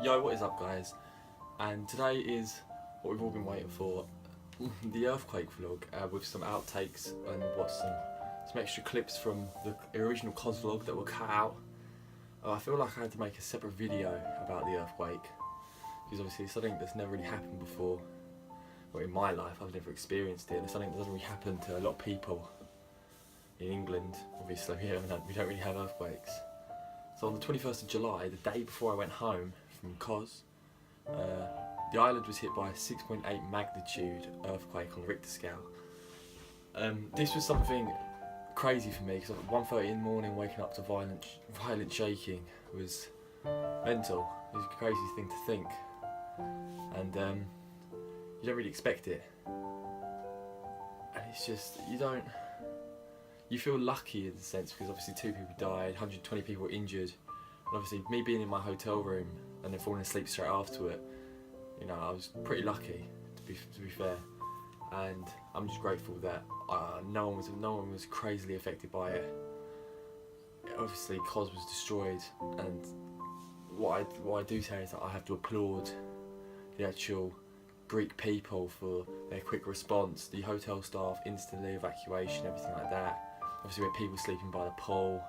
Yo, what is up guys? And today is what we've all been waiting for, the earthquake vlog, with some outtakes and some extra clips from the original Kos vlog that were cut out. I feel like I had to make a separate video about the earthquake, because obviously it's something that's never really happened before. Well, in my life I've never experienced it, and it's something that doesn't really happen to a lot of people in England. Obviously we don't really have earthquakes. So on the 21st of July, the day before I went home from Kos, the island was hit by a 6.8 magnitude earthquake on the Richter scale. This was something crazy for me, because at 1:30 in the morning waking up to violent shaking was mental. It was a crazy thing to think, and you don't really expect it, and it's just, you feel lucky in a sense, because obviously 2 people died, 120 people were injured, and obviously me being in my hotel room and then falling asleep straight after it, you know, I was pretty lucky, to be fair, and I'm just grateful that no one was crazily affected by it. Obviously Kos was destroyed, and what I do say is that I have to applaud the actual Greek people for their quick response, the hotel staff, instantly evacuation, everything like that. Obviously we had people sleeping by the pool,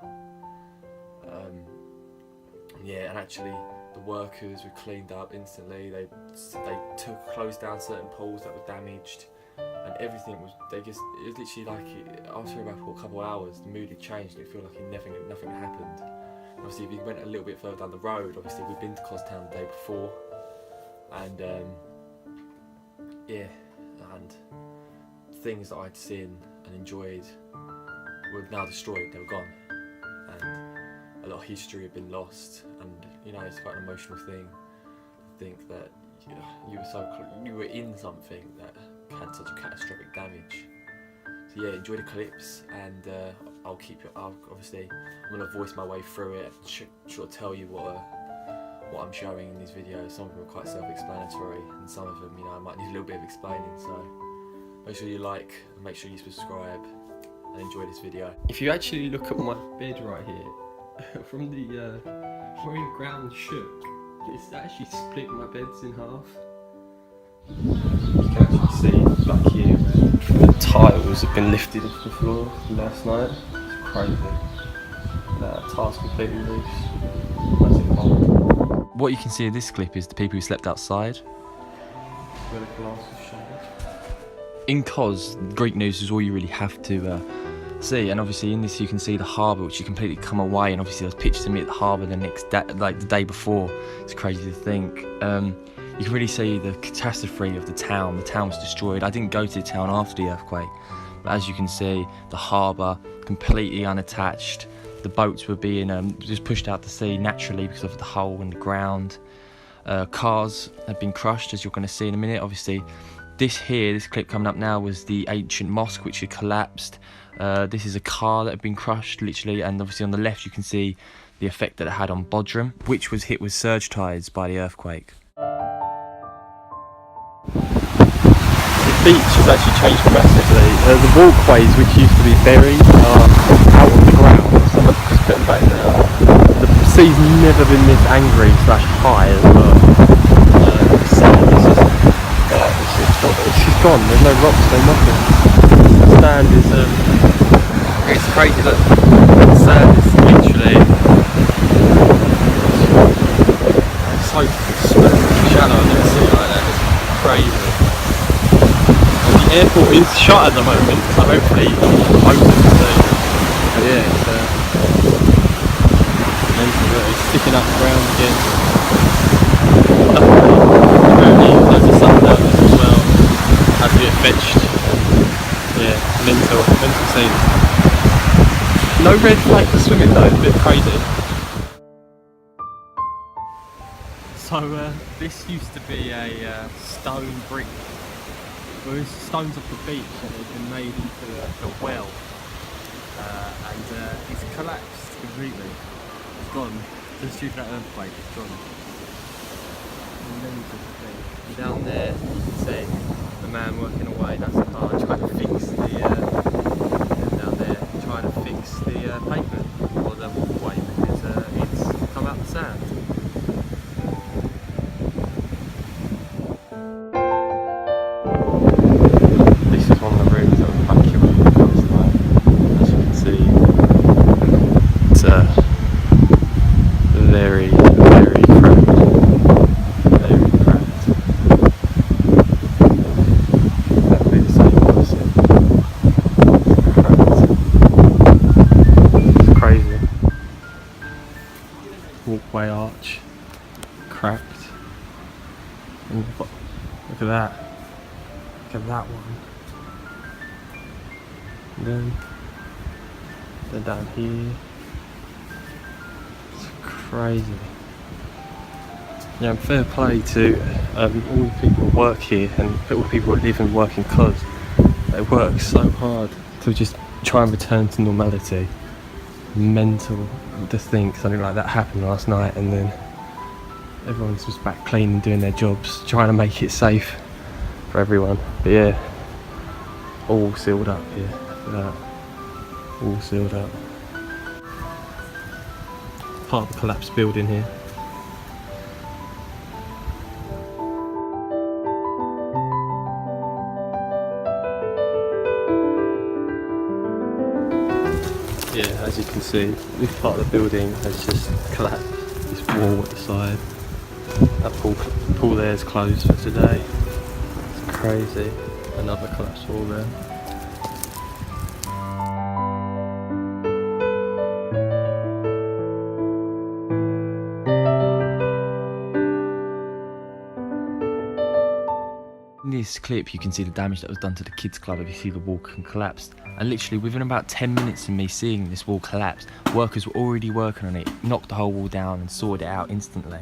yeah, and actually the workers were cleaned up instantly. They closed down certain pools that were damaged, and everything was, it was literally like, after about a couple of hours the mood had changed and it felt like nothing had happened. And obviously if you went a little bit further down the road, obviously we'd been to Kos Town the day before, and yeah, and things that I'd seen and enjoyed were now destroyed, they were gone, and a lot of history had been lost, and you know, it's quite an emotional thing to think that you were in something that had such a catastrophic damage. So yeah, enjoy the clips, and obviously I'm going to voice my way through it and sort of tell you what I'm showing in these videos. Some of them are quite self-explanatory, and some of them, you know, I might need a little bit of explaining, so make sure you like, and make sure you subscribe, and enjoy this video. If you actually look at my bed right here, from where the ground shook, it's actually split my beds in half. You can actually see back here where the tiles have been lifted off the floor last night. It's crazy. Tiles completely loose. Massive hole. What you can see in this clip is the people who slept outside. Where the glass was shattered. In Kos, Greek news is all you really have to see, and obviously in this you can see the harbour, which you completely come away, and obviously there was pictures of me at the harbour the next day, like the day before. It's crazy to think. You can really see the catastrophe of the town. The town was destroyed. I didn't go to the town after the earthquake, but as you can see, the harbour completely unattached. The boats were being just pushed out to sea naturally because of the hole in the ground. Cars had been crushed, as you're going to see in a minute. Obviously this clip coming up now, was the ancient mosque which had collapsed. This is a car that had been crushed literally, and obviously on the left you can see the effect that it had on Bodrum, which was hit with surge tides by the earthquake. The beach has actually changed massively. The walkways, which used to be buried, are out on the ground. Someone's just put them back now. The sea's never been this angry / high as well. The sand is just gone. There's no rocks, no nothing. The sand is it's crazy. Look, the sand is literally so shallow. I've never seen it like that. It's crazy. The airport is shut at the moment, so hopefully open soon. Yeah, it's sticking up ground again. Apparently loads of sun down there as well. Had to get fetched. Yeah, mental scene. No red flag for swimming though, it's a bit crazy. So this used to be a stone brick. Well, there's stones off the beach and they've been made into a well, and it's collapsed completely. It's gone. Just due to that earthquake, it's gone. And down there you can see the man working away. That's the car trying to fix the down there, trying to fix the pavement or the walkway, because it's come out the sand. cracked. And look at that. Look at that one. And then down here. It's crazy. Yeah, fair play to all the people who work here and all the people who live and work in Kos. They work so hard to just try and return to normality. Mental to think something like that happened last night, and then everyone's just back cleaning, doing their jobs, trying to make it safe for everyone. But yeah, all sealed up here. Look at that. All sealed up. Part of the collapsed building here. Yeah, as you can see, this part of the building has just collapsed. This wall at the side. That pool there is closed for today. It's crazy. Another collapsed wall there. In this clip you can see the damage that was done to the kids club. If you see the wall collapsed, and literally within about 10 minutes of me seeing this wall collapse, workers were already working on it, knocked the whole wall down and sorted it out instantly.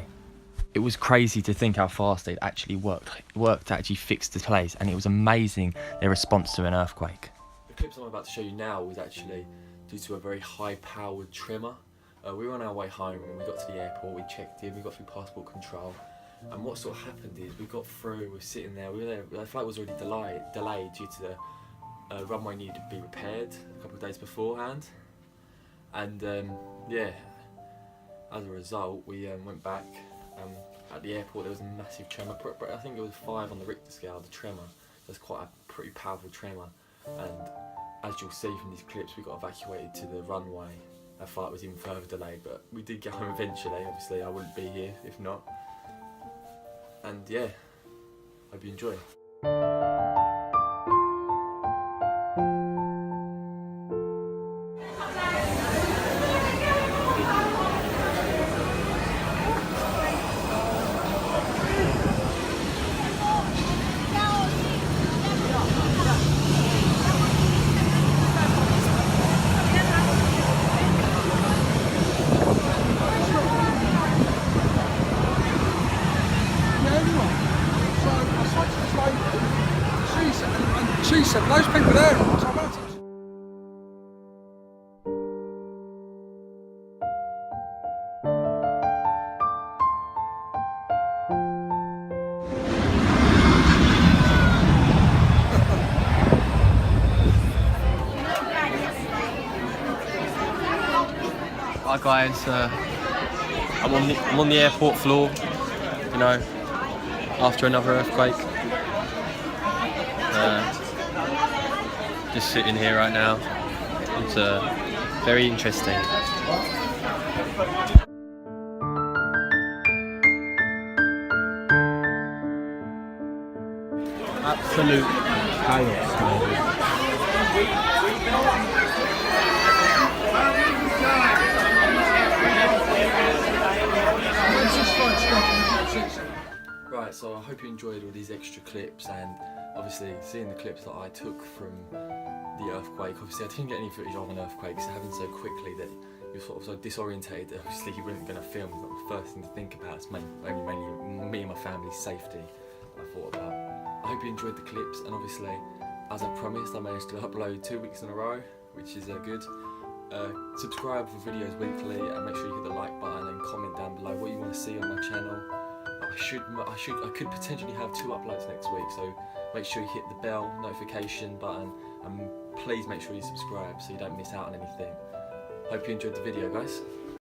It was crazy to think how fast they'd actually worked to actually fix the place, and it was amazing their response to an earthquake. The clips I'm about to show you now was actually due to a very high powered tremor. We were on our way home and we got to the airport, we checked in, we got through passport control. And what sort of happened is we got through, we were sitting there, we were there, the flight was already delayed due to the runway needed to be repaired a couple of days beforehand. And yeah, as a result we went back. At the airport there was a massive tremor, I think it was 5 on the Richter scale, the tremor. That's quite a pretty powerful tremor. And as you'll see from these clips, we got evacuated to the runway. Our flight was even further delayed, but we did get home eventually. Obviously I wouldn't be here if not. And yeah, hope you enjoy. She said, those people there are tomatoes. Hi guys, I'm on the airport floor, you know, after another earthquake. Just sitting here right now. It's very interesting. Absolute chaos, man. Right, so I hope you enjoyed all these extra clips, and obviously seeing the clips that I took from the earthquake. Obviously I didn't get any footage of an earthquake, so it happened so quickly that you're sort of so disorientated. Obviously you weren't going to film, it's not the first thing to think about. It's mainly me and my family's safety I thought about. I hope you enjoyed the clips, and obviously, as I promised, I managed to upload 2 weeks in a row, which is good. Subscribe for videos weekly, and make sure you hit the like button and comment down below what you want to see on my channel. I could potentially have 2 uploads next week, so make sure you hit the bell notification button, and please make sure you subscribe so you don't miss out on anything. Hope you enjoyed the video, guys.